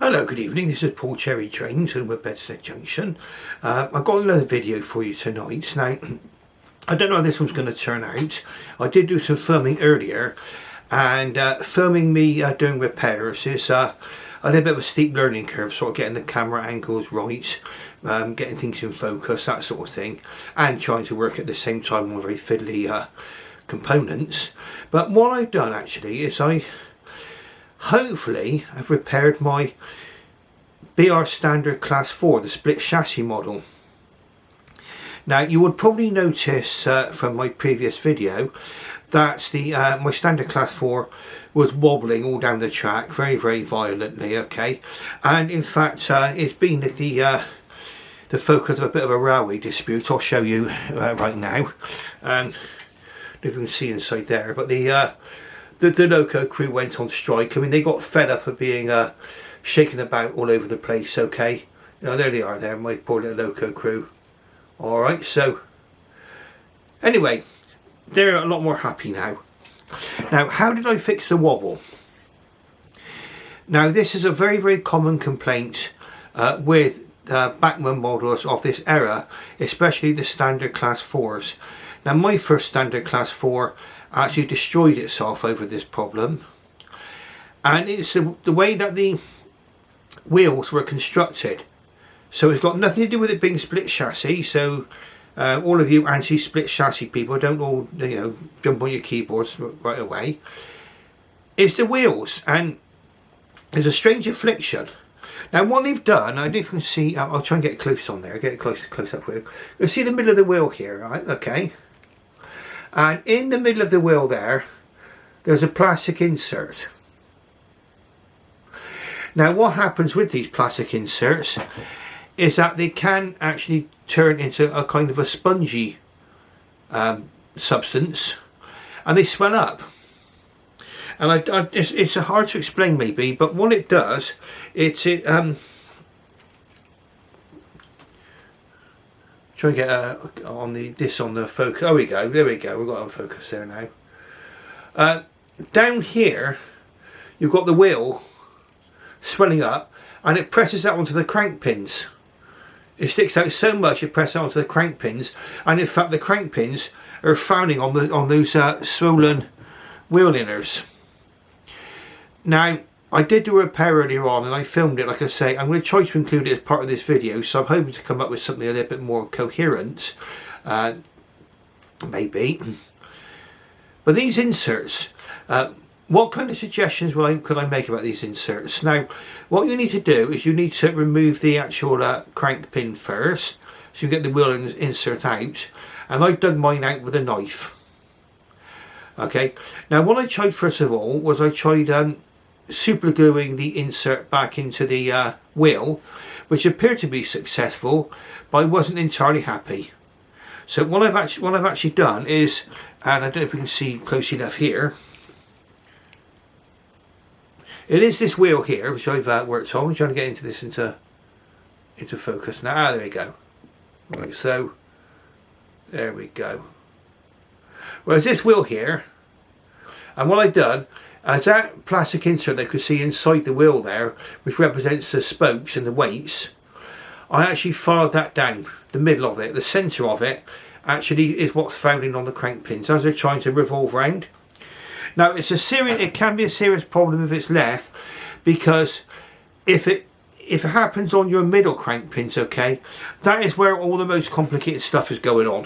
Hello, good evening. This is Paul Cherry Trains over at Bedstead Junction. I've got another video for you tonight. Now, I don't know how this one's going to turn out. I did do some filming earlier, and filming me doing repairs is a little bit of a steep learning curve, sort of getting the camera angles right, getting things in focus, that sort of thing, and trying to work at the same time on very fiddly components. But what I've done actually is hopefully I've repaired my BR Standard Class 4, the split chassis model. Now you would probably notice from my previous video that my Standard Class 4 was wobbling all down the track very violently, okay, and in fact it's been the focus of a bit of a railway dispute. I'll show you right now, and if you can see inside there, but the loco crew went on strike. I mean, they got fed up of being shaken about all over the place, okay. You know, there they are there, my poor little loco crew. Alright, so anyway, they're a lot more happy now. Now, how did I fix the wobble? Now, this is a very common complaint with Bachmann models of this era, especially the Standard Class 4s. Now, my first Standard Class 4 actually destroyed itself over this problem, and it's the way that the wheels were constructed. So it's got nothing to do with it being split chassis. So all of you anti-split chassis people, don't all jump on your keyboards right away. It's the wheels, and there's a strange affliction. Now what they've done, I don't know if you can see, I'll try and get close on there, get it close up with you. You'll see the middle of the wheel here, right? Okay. And in the middle of the wheel there's a plastic insert. Now what happens with these plastic inserts is that they can actually turn into a kind of a spongy substance, and they swell up. And it's hard to explain maybe, but what it does, try and get on the focus. Oh, there we go, we've got on focus there now. Down here you've got the wheel swelling up, and it presses out onto the crank pins. It sticks out so much it presses out onto the crank pins, and in fact the crank pins are fouling on those swollen wheel inners. Now, I did do a repair earlier on, and I filmed it. Like I say, I'm going to try to include it as part of this video, so I'm hoping to come up with something a little bit more coherent, maybe. But these inserts, what kind of suggestions could I make about these inserts? Now, what you need to do is you need to remove the actual crank pin first, so you get the wheel insert out, and I dug mine out with a knife. Okay, now what I tried first of all was I tried super gluing the insert back into the wheel, which appeared to be successful, but I wasn't entirely happy. So what I've actually done is, and I don't know if you can see close enough here, it is this wheel here which I've worked on. I'm trying to get into focus now. There we go. Right, so there we go. Well, it's this wheel here, and what I've done, as that plastic insert they could see inside the wheel there, which represents the spokes and the weights, I actually filed that down. The middle of it, the centre of it, actually is what's fouling on the crank pins as they're trying to revolve round. Now it can be a serious problem if it's left, because if it happens on your middle crank pins, okay, that is where all the most complicated stuff is going on.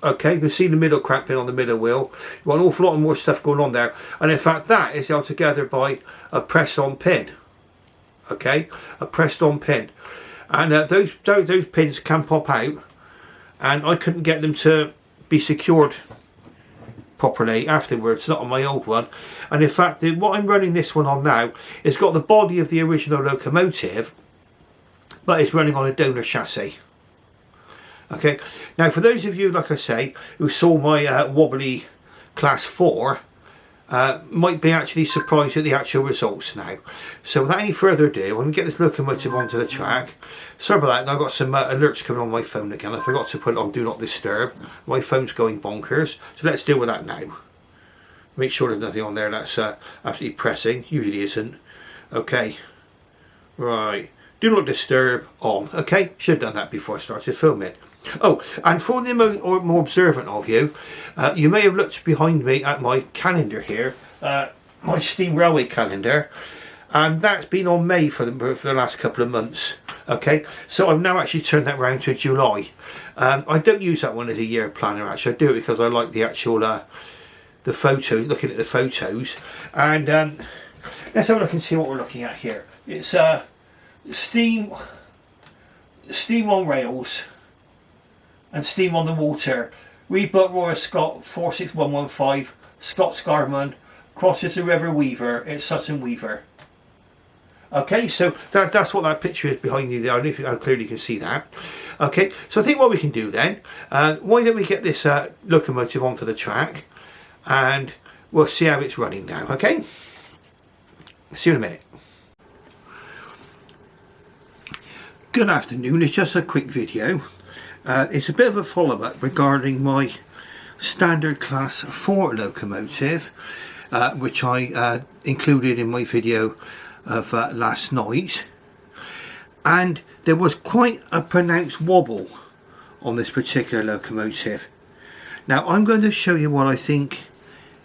Okay, you can see the middle crank pin on the middle wheel. You've got an awful lot more stuff going on there, and in fact that is held together by a press-on pin. Okay, a pressed-on pin, and those pins can pop out, and I couldn't get them to be secured properly afterwards, not on my old one. And in fact what I'm running this one on now, it's got the body of the original locomotive, but it's running on a donor chassis. Okay, now for those of you, like I say, who saw my wobbly class 4, might be actually surprised at the actual results now. So without any further ado, I'm going to get this locomotive onto the track. Sorry about that, I've got some alerts coming on my phone again. I forgot to put it on Do Not Disturb. My phone's going bonkers, so let's deal with that now. Make sure there's nothing on there that's absolutely pressing. Usually isn't. Okay, right, do not disturb on. Okay, should have done that before I started filming. Oh, and for the more observant of you, you may have looked behind me at my calendar here, my steam railway calendar, and that's been on May for the last couple of months. Okay, so I've now actually turned that round to July. I don't use that one as a year planner. Actually, I do it because I like the actual the photo, looking at the photos. And let's have a look and see what we're looking at here. It's steam on rails and steam on the water. Rebuilt Royal Scot 46115, Scott Scarman, crosses the River Weaver. It's Sutton Weaver. Okay, so that's what that picture is behind you there. I don't know if how clearly you can see that. Okay, so I think what we can do then, why don't we get this locomotive onto the track, and we'll see how it's running now. Okay, see you in a minute. Good afternoon. It's just a quick video. It's a bit of a follow-up regarding my standard class 4 locomotive, which I included in my video of last night, and there was quite a pronounced wobble on this particular locomotive. Now I'm going to show you what I think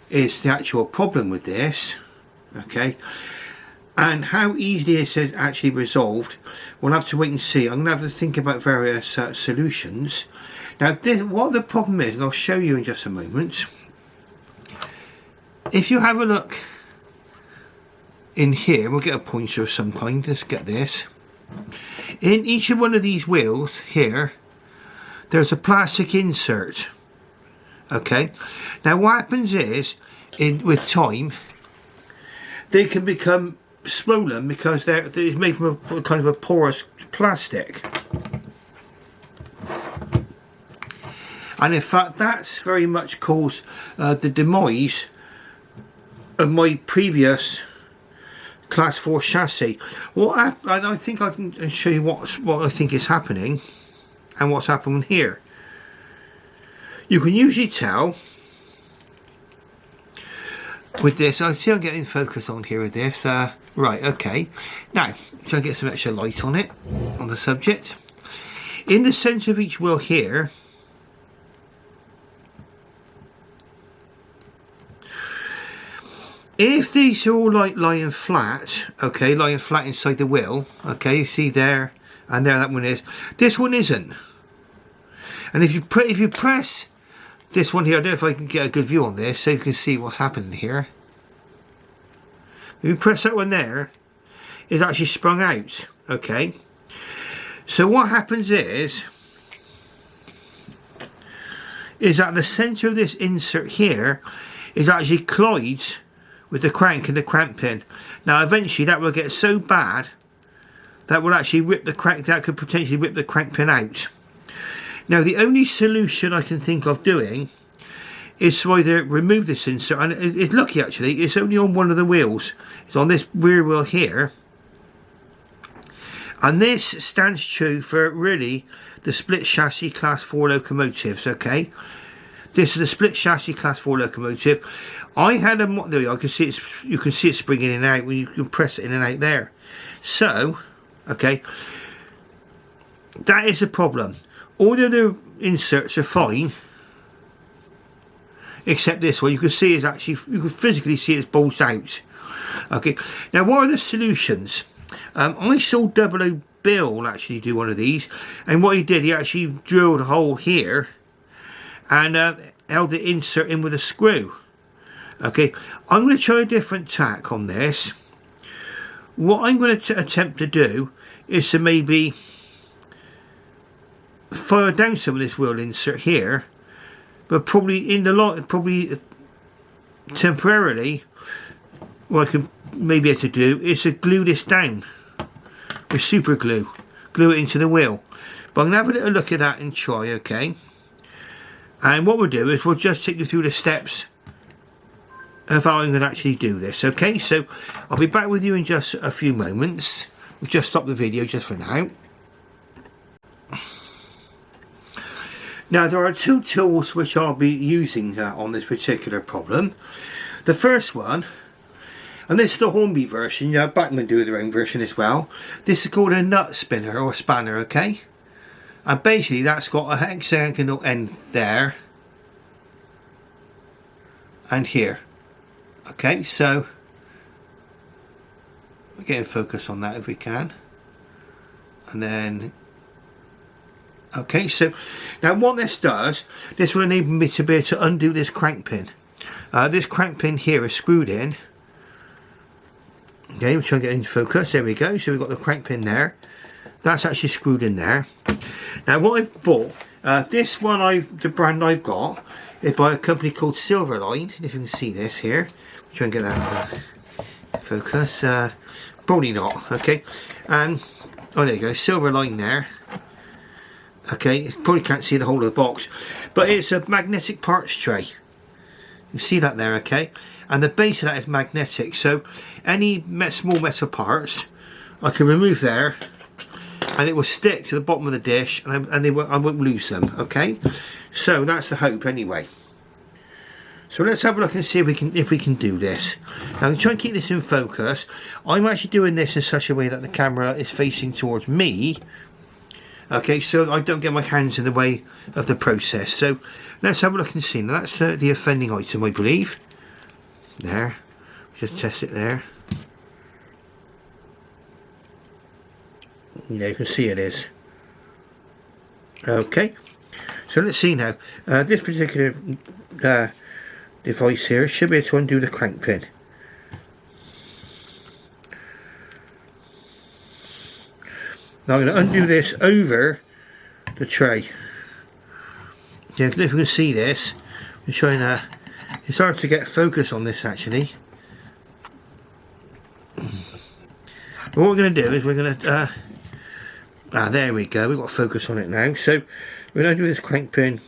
is the actual problem with this, okay, and how easily it is actually resolved. We'll have to wait and see. I'm going to have to think about various solutions. Now what the problem is, and I'll show you in just a moment. If you have a look in here, we'll get a pointer of some kind. Let's get this. In each of one of these wheels here, there's a plastic insert. Okay, now what happens is, with time, they can become swollen because they're made from a kind of a porous plastic. And in fact, that's very much caused the demise of my previous Class 4 chassis. And I think I can show you what I think is happening and what's happening here. You can usually tell with this. I see I'm getting focused on here with this. Right, okay. Now, try to get some extra light on it, on the subject. In the centre of each wheel here, if these are all like lying flat, okay, lying flat inside the wheel, okay, you see there and there that one is. This one isn't. And if you press this one here, I don't know if I can get a good view on this so you can see what's happening here. If you press that one there, it's actually sprung out, okay. So what happens is that the centre of this insert here is actually collides with the crank and the crank pin. Now eventually that will get so bad that will actually rip the crank, that could potentially rip the crank pin out. Now the only solution I can think of doing is to either remove this insert, and it's lucky actually, it's only on one of the wheels. It's on this rear wheel here. And this stands true for really the split chassis Class 4 locomotives, okay? This is a split chassis Class 4 locomotive. I had a, there we are, you can see it springing in and out when you can press it in and out there. So, okay, that is a problem. All the other inserts are fine, except this one. You can see it's actually, you can physically see it's bulged out. Okay, now what are the solutions? I saw Double O Bill actually do one of these, and what he did, he actually drilled a hole here and held the insert in with a screw. Okay, I'm going to try a different tack on this. What I'm going to attempt to do is to maybe fire down some of this wheel insert here, but probably in the lot, probably temporarily, what I can maybe have to do is to glue this down with super glue, glue it into the wheel. But I'm going to have a little look at that and try, okay? And what we'll do is we'll just take you through the steps of how I'm going to actually do this, okay? So I'll be back with you in just a few moments. We'll just stop the video just for now. Now there are two tools which I'll be using on this particular problem. The first one, and this is the Hornby version, you know, Bachmann do their own version as well. This is called a nut spinner or spanner, okay? And basically that's got a hexagonal end there and here. Okay, so we're getting focus on that if we can. And then, okay, so now what this does, this will enable me to be able to undo this crank pin. This crank pin here is screwed in. Okay, we're trying to get into focus. There we go. So we've got the crank pin there. That's actually screwed in there. Now what I've bought, this one, the brand I've got is by a company called Silverline. If you can see this here, try and get that focus. Probably not. Okay, and oh, there you go, Silverline there. Okay, you probably can't see the whole of the box, but it's a magnetic parts tray. You see that there, okay? And the base of that is magnetic, so any small metal parts I can remove there, and it will stick to the bottom of the dish, and I won't lose them. Okay, so that's the hope anyway. So let's have a look and see if we can do this. Now I'm trying to keep this in focus. I'm actually doing this in such a way that the camera is facing towards me. Okay, so I don't get my hands in the way of the process. So let's have a look and see. Now that's the offending item, I believe. There, just test it there. Yeah, you can see it is. Okay, so let's see now. This particular device here should be able to undo the crank pin. Now I'm going to undo this over the tray. Yeah, if you can see this, I'm trying to. It's hard to get focus on this actually. But what we're going to do is we're going to. There we go. We've got focus on it now. So we're going to do this crank pin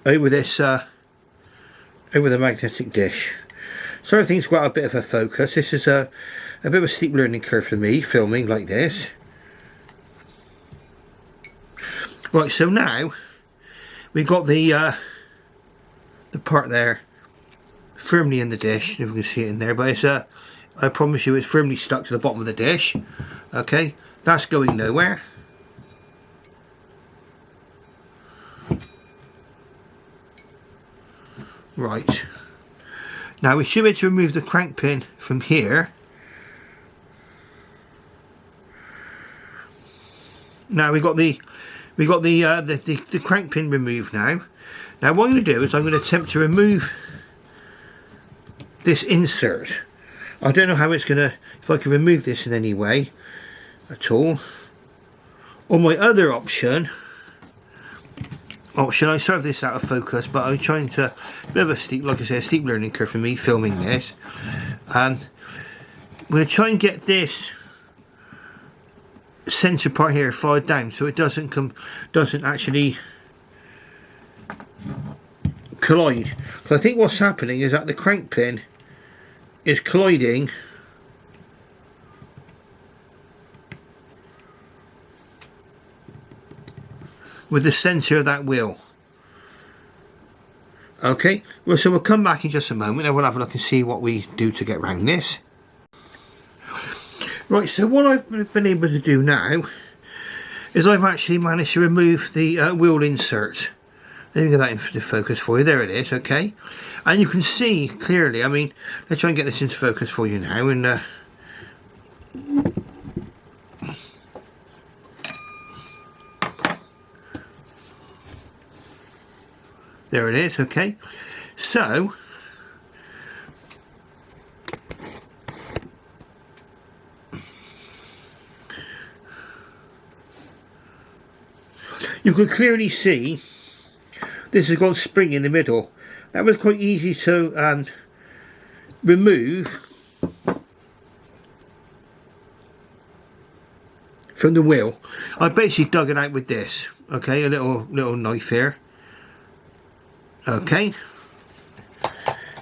over this, over the magnetic dish. So everything's got a bit of a focus. This is a bit of a steep learning curve for me, filming like this. Right, so now we've got the part there firmly in the dish. If you can see it in there, but it's I promise you, it's firmly stuck to the bottom of the dish. Okay, that's going nowhere. Right. Now we should be able to remove the crank pin from here. Now we got the crank pin removed now. Now what I'm going to do is I'm going to attempt to remove this insert. I don't know how it's going to, if I can remove this in any way at all. Or my other option, I serve this out of focus, but I'm trying to, a bit of a steep, like I say, a steep learning curve for me filming this. And I'm going to try and get this centre part here far down so it doesn't actually collide. Because I think what's happening is that the crank pin is colliding with the centre of that wheel. Okay, well, so we'll come back in just a moment and we'll have a look and see what we do to get around this. Right, so what I've been able to do now is I've actually managed to remove the wheel insert. Let me get that into focus for you. There it is, okay. And you can see clearly, I mean, let's try and get this into focus for you now. And there it is, okay. So you can clearly see this has got spring in the middle. That was quite easy to remove from the wheel. I basically dug it out with this, okay, a little knife here. Okay,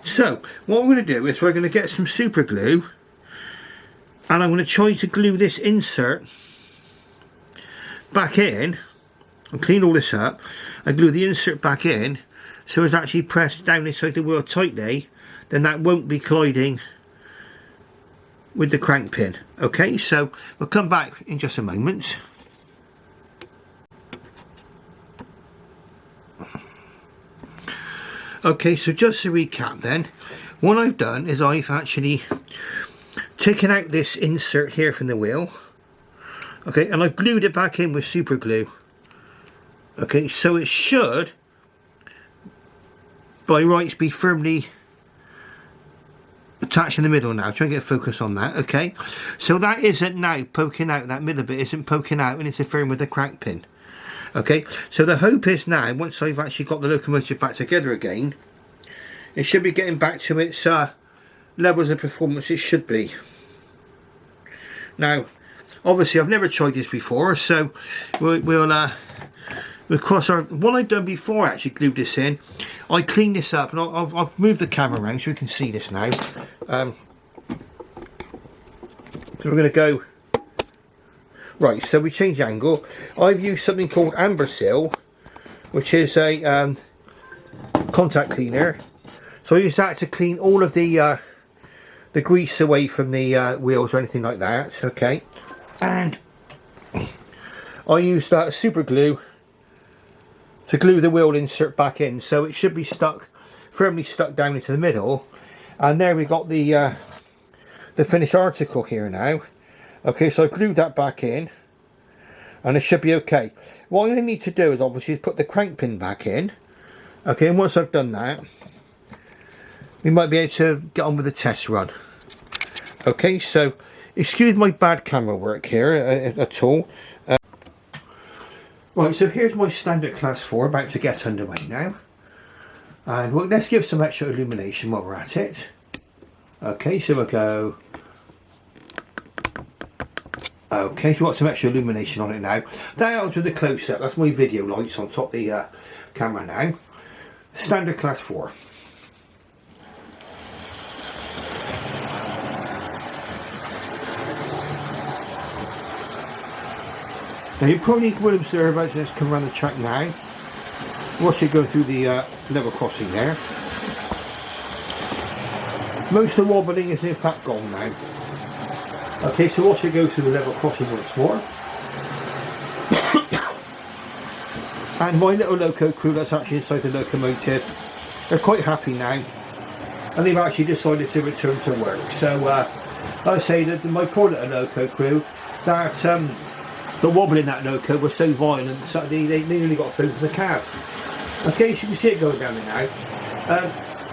so what we're going to do is we're going to get some super glue and I'm going to try to glue this insert back in and clean all this up and glue the insert back in so as actually pressed down inside the wheel tightly, then that won't be colliding with the crank pin. Okay, so we'll come back in just a moment. Okay, so just to recap then, what I've done is I've actually taken out this insert here from the wheel, okay, and I've glued it back in with super glue. Okay, so it should by rights be firmly attached in the middle now. Try and get focus on that. Okay, so that isn't now poking out, that middle bit isn't poking out and interfering with the crank pin. Okay, so the hope is now, once I've actually got the locomotive back together again, it should be getting back to its levels of performance it should be. Now, obviously I've never tried this before, so we'll cross our... What I've done before I actually glued this in, I cleaned this up, and I'll move the camera around so we can see this now. So we're going to go... Right, so we change the angle. I've used something called Ambersil, which is a contact cleaner. So I use that to clean all of the grease away from the wheels or anything like that. Okay, and I use that super glue to glue the wheel insert back in, so it should be stuck, firmly stuck down into the middle. And there we got the finished article here now. Okay, so I glued that back in, and it should be okay. What I need to do is obviously put the crank pin back in. Okay, and once I've done that, we might be able to get on with the test run. Okay, so excuse my bad camera work here at all. Right, so here's my standard class 4 about to get underway now. And let's give some extra illumination while we're at it. Okay, so we'll go... Okay, so we've got some extra illumination on it now. That helps with the close-up. That's my video lights on top of the camera now. Standard class 4. Now you probably will observe as this come around the track now. Watch it go through the level crossing there. Most of the wobbling is in fact gone now. Okay, so watch it go through the level crossing once more. And my little loco crew that's actually inside the locomotive, they're quite happy now. And they've actually decided to return to work. So I say that my poor little loco crew, that the wobble in that loco was so violent that they nearly got through to the cab. Okay, so you can see it going down there now.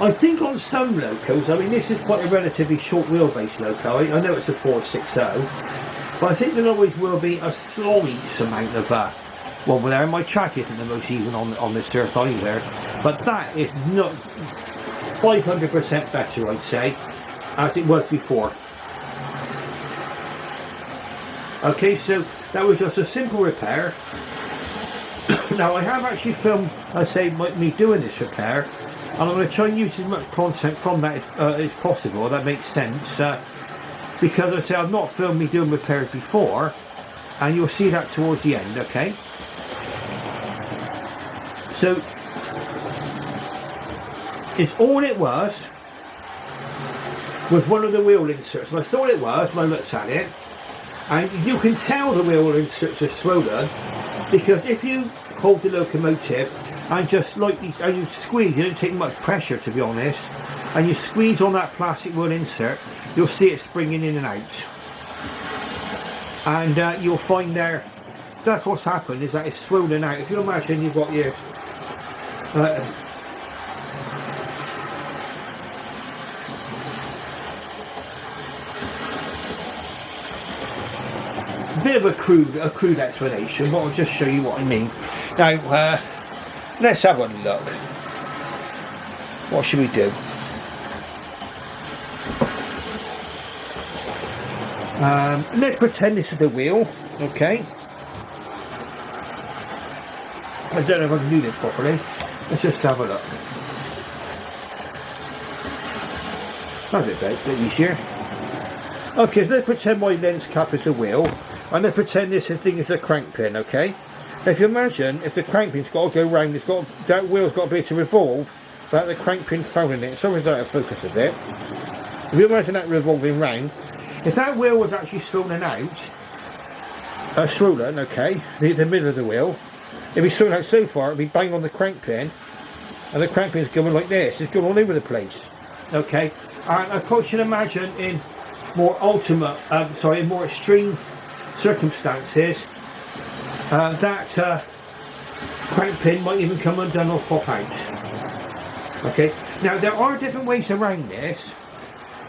I think on some locos, I mean this is quite a relatively short wheelbase loco, I know it's a 460, but I think there always will be a slight amount of wobble there. My track isn't the most even on this dirt either, but that is not 500% better, I'd say, as it was before. Okay, so that was just a simple repair. Now I have actually filmed, I say, me doing this repair, and I'm going to try and use as much content from that as possible. That makes sense, because I say I've not filmed me doing repairs before, and you'll see that towards the end. Okay, so it's all it was one of the wheel inserts, and I thought it was when I looked at it. And you can tell the wheel inserts are swollen, because if you hold the locomotive and just lightly, and you squeeze, you don't take much pressure to be honest, and you squeeze on that plastic wheel insert, you'll see it springing in and out. And you'll find there, that's what's happened, is that it's swollen out. If you imagine you've got your bit of a crude explanation, but I'll just show you what I mean. Now, let's have a look. What should we do? Let's pretend this is the wheel, okay? I don't know if I can do this properly. Let's just have a look. That's a bit easier. Okay, so let's pretend my lens cap is the wheel. And let's pretend this thing is a crank pin, okay? If you imagine, if the crank pin's got to go round, that wheel's got to be able to revolve without the crank pin following it. Sorry about the focus a bit. If you imagine that revolving round, if that wheel was actually swollen out, okay, the middle of the wheel, if it's swollen out so far, it'd be bang on the crank pin, and the crank pin's going like this. It's going all over the place. Okay, and of course you can imagine in more in more extreme circumstances, that crank pin might even come undone or pop out. Okay, now there are different ways around this,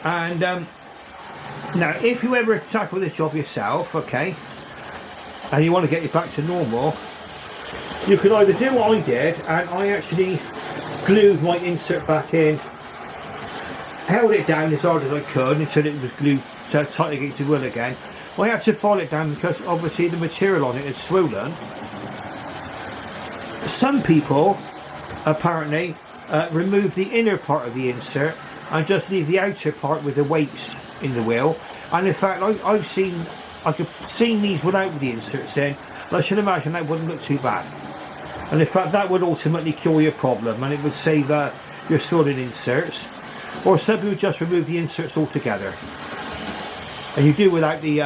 and now if you ever tackle this job yourself, okay, and you want to get it back to normal, you can either do what I did, and I actually glued my insert back in, held it down as hard as I could until it was glued tight against the wheel again. I had to file it down because obviously the material on it is swollen. Some people apparently remove the inner part of the insert and just leave the outer part with the weights in the wheel. And in fact, I've seen these without the inserts in. I should imagine that wouldn't look too bad. And in fact, that would ultimately cure your problem, and it would save your swollen inserts. Or some people just remove the inserts altogether, and you do without the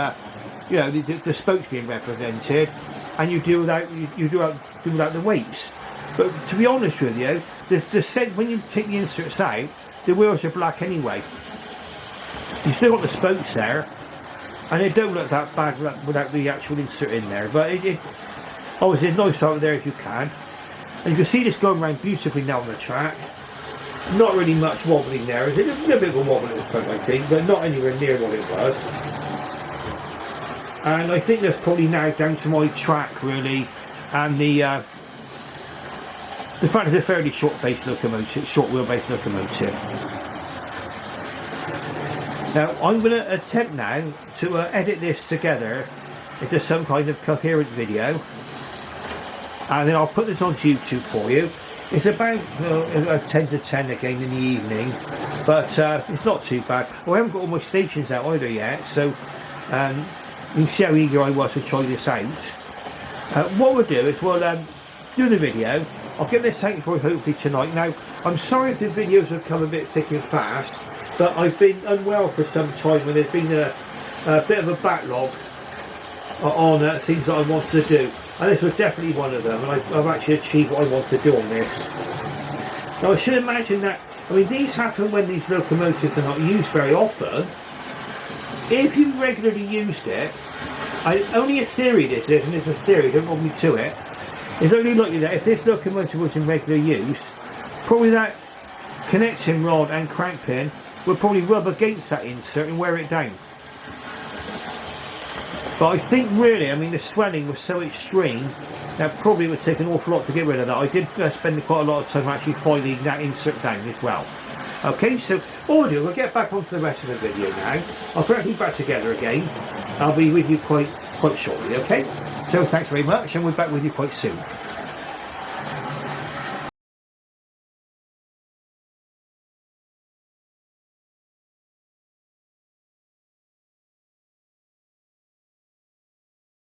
the spokes being represented, and you do without the weights. But to be honest with you, when you take the inserts out, the wheels are black anyway. You still got the spokes there, and it don't look that bad without the actual insert in there. But it obviously it's nice out there if you can, and you can see this going around beautifully now on the track. Not really much wobbling there. There's a little bit of a wobble at the front, I think, but not anywhere near what it was. And I think that's probably now down to my track, really, and the fact it's a fairly short wheelbase locomotive. Now I'm going to attempt now to edit this together into some kind of coherent video, and then I'll put this onto YouTube for you. It's about 10 to 10 again in the evening, but it's not too bad. Well, I haven't got all my stations out either yet, so you can see how eager I was to try this out. What we'll do is we'll do the video. I'll get this out for you hopefully tonight. Now, I'm sorry if the videos have come a bit thick and fast, but I've been unwell for some time, and there's been a bit of a backlog on things that I wanted to do. And this was definitely one of them, and I've actually achieved what I want to do on this. Now I should imagine that, these happen when these locomotives are not used very often. If you regularly used it, only a theory this is, and it's a theory, don't hold me to it, it's only likely that if this locomotive was in regular use, probably that connecting rod and crank pin would probably rub against that insert and wear it down. But I think really, the swelling was so extreme that probably would take an awful lot to get rid of that. I did spend quite a lot of time actually filing that insert down as well. Okay, so all we'll do, we'll get back onto the rest of the video now. I'll put everything back together again. I'll be with you quite shortly, okay? So thanks very much, and we're back with you quite soon.